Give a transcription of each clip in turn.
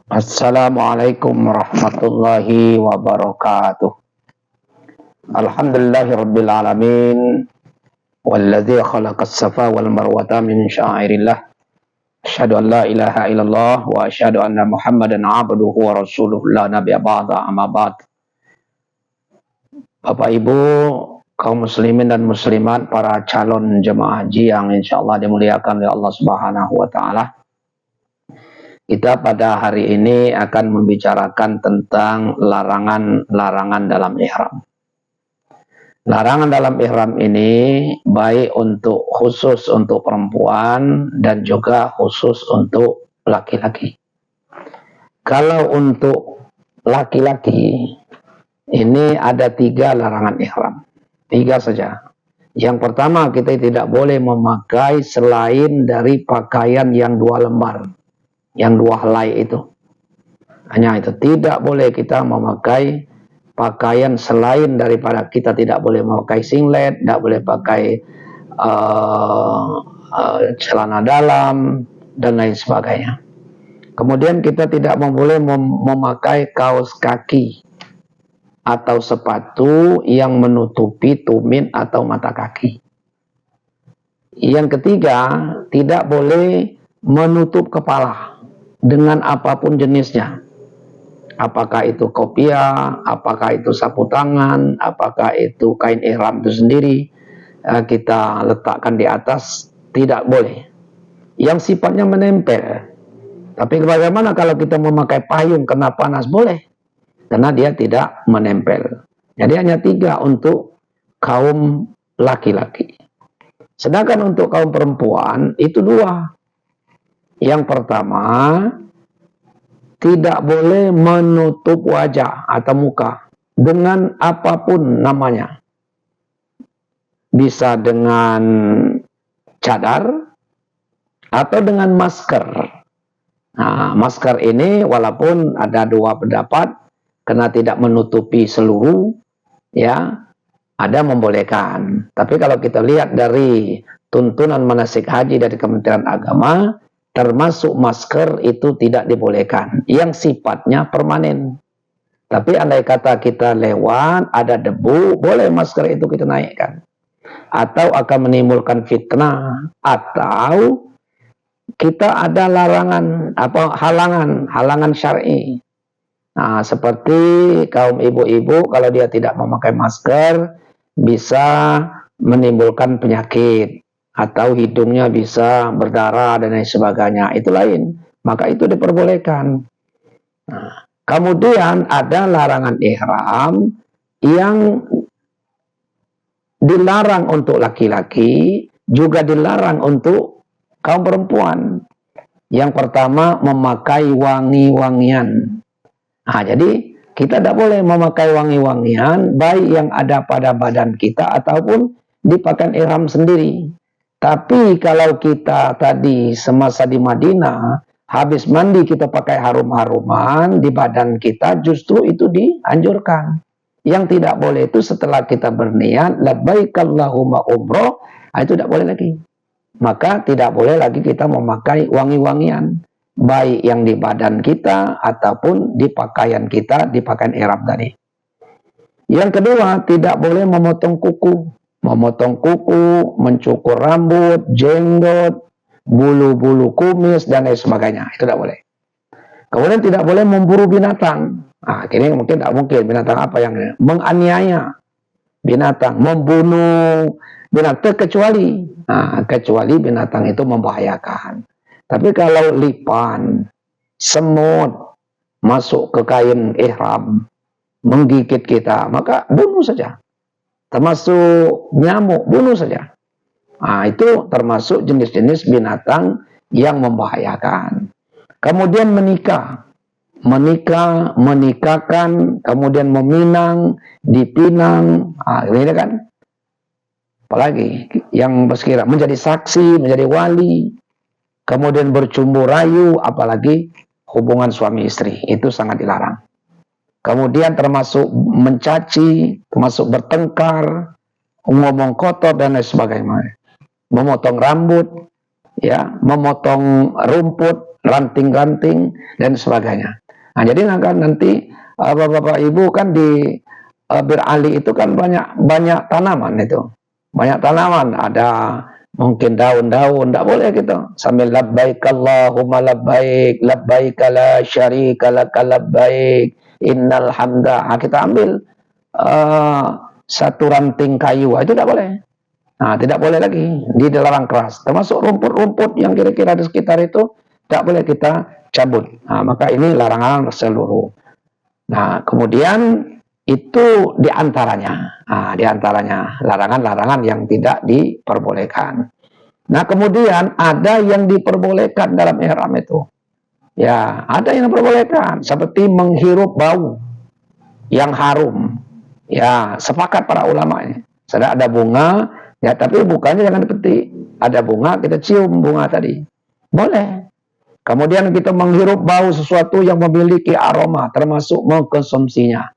Assalamualaikum warahmatullahi wabarakatuh. Alhamdulillahirabbil alamin. Walladzi khalaqas safa wal marwata min sya'airillah. Asyhadu an la ilaha illallah wa asyhadu anna Muhammadan 'abduhu wa rasuluhu la nabiyya ba'da amma ba'd. Bapak Ibu kaum muslimin dan muslimat, para calon jemaah haji yang insyaallah dimuliakan oleh Allah Subhanahu wa taala. Kita pada hari ini akan membicarakan tentang larangan dalam ihram. Larangan dalam ihram ini baik khusus untuk perempuan dan juga khusus untuk laki-laki. Kalau untuk laki-laki ini ada 3 larangan ihram. 3 saja. Yang pertama, kita tidak boleh memakai selain dari pakaian yang 2 lembar. Yang 2 helai itu. Hanya itu. Tidak boleh kita memakai pakaian selain daripada, kita tidak boleh memakai singlet, tidak boleh pakai celana dalam, dan lain sebagainya. Kemudian kita tidak boleh memakai kaos kaki atau sepatu yang menutupi tumit atau mata kaki. Yang ketiga, tidak boleh menutup kepala dengan apapun jenisnya. Apakah itu kopiah, apakah itu sapu tangan, apakah itu kain ihram itu sendiri, kita letakkan di atas, tidak boleh. Yang sifatnya menempel. Tapi bagaimana kalau kita memakai payung kena panas? Boleh. Karena dia tidak menempel. Jadi hanya 3 untuk kaum laki-laki. Sedangkan untuk kaum perempuan itu 2. Yang pertama, tidak boleh menutup wajah atau muka dengan apapun namanya. Bisa dengan cadar atau dengan masker. Nah, masker ini walaupun ada 2 pendapat, karena tidak menutupi seluruh, ya, ada membolehkan. Tapi kalau kita lihat dari tuntunan manasik haji dari Kementerian Agama, termasuk masker itu tidak dibolehkan, yang sifatnya permanen. Tapi andai kata kita lewat, ada debu, boleh masker itu kita naikkan. Atau akan menimbulkan fitnah, atau kita ada larangan, halangan syar'i. Nah, seperti kaum ibu-ibu, kalau dia tidak memakai masker, bisa menimbulkan penyakit. Atau hidungnya bisa berdarah dan lain sebagainya, itu lain. Maka itu diperbolehkan. Nah, kemudian ada larangan ihram yang dilarang untuk laki-laki, juga dilarang untuk kaum perempuan. Yang pertama, memakai wangi-wangian. Nah, jadi kita tidak boleh memakai wangi-wangian, baik yang ada pada badan kita ataupun di pakaian ihram sendiri. Tapi kalau kita tadi semasa di Madinah, habis mandi kita pakai harum-haruman di badan kita, justru itu dianjurkan. Yang tidak boleh itu setelah kita berniat, labbaik Allahumma umroh, itu tidak boleh lagi. Maka tidak boleh lagi kita memakai wangi-wangian, baik yang di badan kita ataupun di pakaian kita, di pakaian ihram tadi. Yang kedua, tidak boleh memotong kuku. Memotong kuku, mencukur rambut, jenggot, bulu-bulu kumis, dan lain sebagainya. Itu tidak boleh. Kemudian tidak boleh memburu binatang. Nah, ini mungkin tidak mungkin. Binatang apa yang menganiaya binatang, membunuh binatang, kecuali binatang itu membahayakan. Tapi kalau lipan, semut masuk ke kain ihram, menggigit kita, maka bunuh saja. Termasuk nyamuk, bunuh saja. Nah, itu termasuk jenis-jenis binatang yang membahayakan. Kemudian menikahkan, kemudian meminang, dipinang. Nah, ini kan. Apalagi yang bersekira menjadi saksi, menjadi wali, kemudian bercumbu rayu, apalagi hubungan suami istri, itu sangat dilarang. Kemudian termasuk mencaci, termasuk bertengkar, ngomong kotor dan lain sebagainya. Memotong rambut, ya, memotong rumput, ranting-ranting dan sebagainya. Nah, jadi nanti bapak-bapak ibu kan di Bir Ali itu kan banyak tanaman itu, banyak tanaman, ada mungkin daun-daun, tidak boleh gitu sambil labbaik Allahumma labbaik, labbaik la syarika laka labbaik, innal hamda. Nah, kita ambil satu ranting kayu, itu tidak boleh. Nah, tidak boleh lagi, dilarang keras. Termasuk rumput-rumput yang kira-kira di sekitar itu tidak boleh kita cabut. Nah, maka ini larangan seluruh. Nah, kemudian itu diantaranya. Nah, diantaranya larangan-larangan yang tidak diperbolehkan. Nah, kemudian ada yang diperbolehkan dalam ihram itu. Ya, ada yang diperbolehkan seperti menghirup bau yang harum. Ya, sepakat para ulama ini. Sedang ada bunga, ya, tapi bukannya jangan dipetik. Ada bunga, kita cium bunga tadi. Boleh. Kemudian kita menghirup bau sesuatu yang memiliki aroma, termasuk mengkonsumsinya.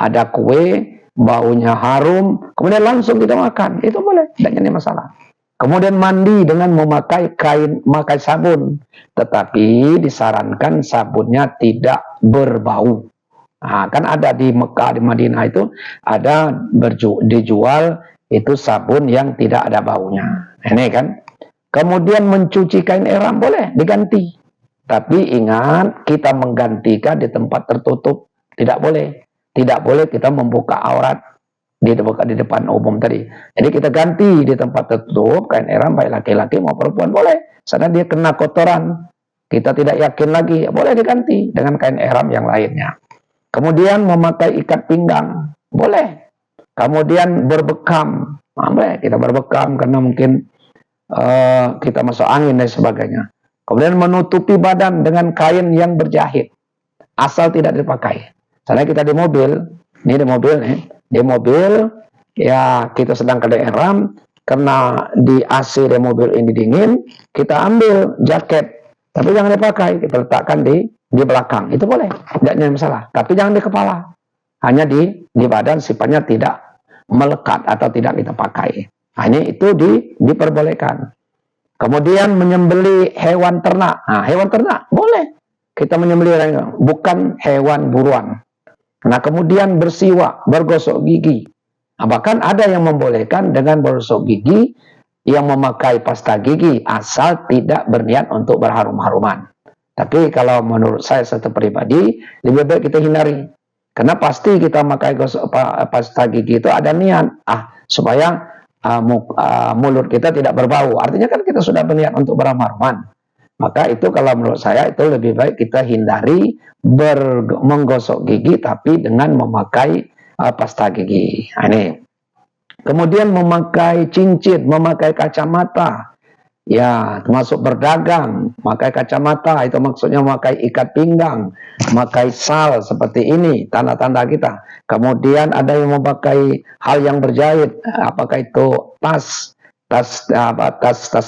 Ada kue, baunya harum, kemudian langsung kita makan. Itu boleh, tidak jadi masalah. Kemudian mandi dengan memakai memakai sabun. Tetapi disarankan sabunnya tidak berbau. Nah, kan ada di Mekah, di Madinah itu ada dijual itu sabun yang tidak ada baunya. Ini kan. Kemudian mencuci kain ihram boleh diganti. Tapi ingat, kita menggantikan di tempat tertutup. Tidak boleh. Tidak boleh kita membuka aurat di depan umum tadi. Jadi kita ganti di tempat tertutup kain ihram, baik laki-laki maupun perempuan boleh. Karena dia kena kotoran. Kita tidak yakin lagi, boleh diganti dengan kain ihram yang lainnya. Kemudian memakai ikat pinggang, boleh. Kemudian berbekam, boleh kita berbekam karena mungkin kita masuk angin dan sebagainya. Kemudian menutupi badan dengan kain yang berjahit, asal tidak dipakai. Misalnya kita di mobil, ini di mobil, ya kita sedang ke ihram, karena di AC di mobil ini dingin, kita ambil jaket, tapi jangan dipakai, kita letakkan di belakang, itu boleh, tidak ada masalah. Tapi jangan di kepala, hanya di badan, sifatnya tidak melekat atau tidak kita pakai. Hanya itu diperbolehkan. Kemudian menyembelih hewan ternak. Nah, hewan ternak boleh kita menyembelih, bukan hewan buruan. Nah, kemudian bersiwak, bergosok gigi. Nah, bahkan ada yang membolehkan dengan bergosok gigi yang memakai pasta gigi asal tidak berniat untuk berharum-haruman. Tapi kalau menurut saya satu pribadi, lebih baik kita hindari. Karena pasti kita memakai pasta gigi itu ada niat, supaya mulut kita tidak berbau. Artinya kan kita sudah berniat untuk berharum-haruman. Maka itu kalau menurut saya itu lebih baik kita hindari menggosok gigi tapi dengan memakai pasta gigi. Nah, ini. Kemudian memakai cincin, memakai kacamata. Ya, termasuk berdagang, memakai kacamata, itu maksudnya memakai ikat pinggang, memakai sal seperti ini, tanda-tanda kita. Kemudian ada yang memakai hal yang berjahit, apakah itu tas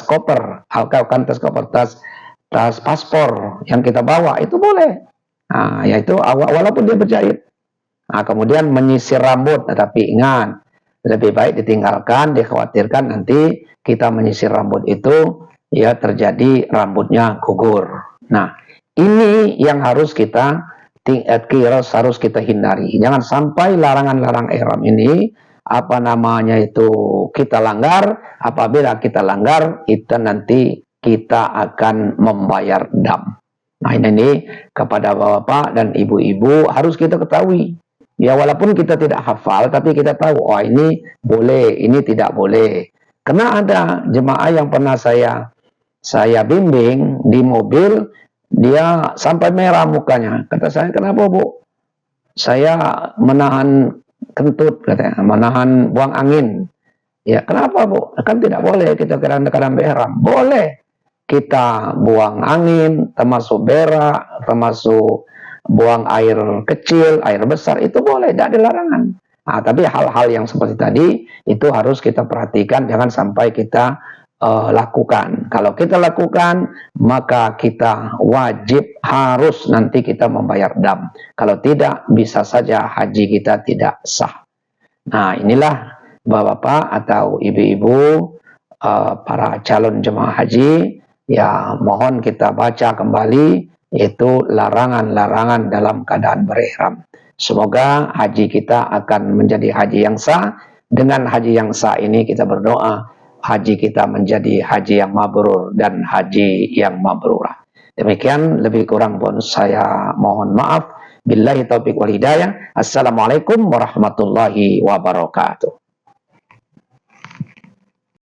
koper, bukan tas koper, tas paspor yang kita bawa, itu boleh. Nah, yaitu walaupun dia berjahit. Nah, kemudian menyisir rambut, tetapi ingat, lebih baik ditinggalkan, dikhawatirkan nanti kita menyisir rambut itu ya terjadi rambutnya gugur. Nah, ini yang harus kita hindari. Jangan sampai larangan-larang ihram ini kita langgar. Apabila kita langgar, itu nanti kita akan membayar dam. Nah, ini kepada bapak dan ibu-ibu harus kita ketahui. Ya, walaupun kita tidak hafal, tapi kita tahu, ini boleh, ini tidak boleh. Karena ada jemaah yang pernah saya bimbing di mobil, dia sampai merah mukanya. Kata saya, kenapa Bu? Saya menahan kentut, katanya, menahan buang angin. Ya, kenapa Bu? Kan tidak boleh kita kadang-kadang ihram. Boleh kita buang angin, termasuk berak, termasuk buang air kecil, air besar, itu boleh, tidak dilarangan. Nah, tapi hal-hal yang seperti tadi itu harus kita perhatikan, jangan sampai kita lakukan. Kalau kita lakukan, maka kita wajib harus nanti kita membayar dam. Kalau tidak, bisa saja haji kita tidak sah. Nah, inilah bapak-bapak atau ibu-ibu para calon jemaah haji ya mohon kita baca kembali itu larangan-larangan dalam keadaan berihram. Semoga haji kita akan menjadi haji yang sah. Dengan haji yang sah ini kita berdoa haji kita menjadi haji yang mabrur dan haji yang mabrurah. Demikian, lebih kurang pun saya mohon maaf. Billahi taufiq wal hidayah. Assalamualaikum warahmatullahi wabarakatuh.